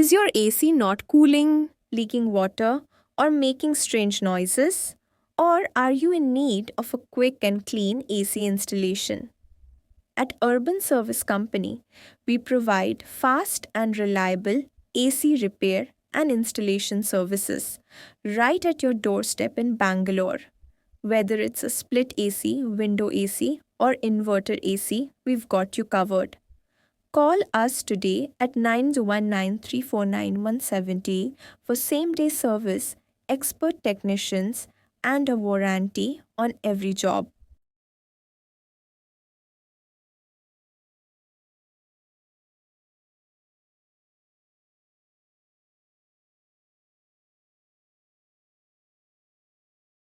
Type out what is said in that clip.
Is your AC not cooling, leaking water, or making strange noises? Or are you in need of a quick and clean AC installation? At Urban Service Company, we provide fast and reliable AC repair and installation services right at your doorstep in Bangalore. Whether it's a split AC, window AC, or inverter AC, we've got you covered. Call us today at 919349 for same day service, expert technicians, and a warranty on every job.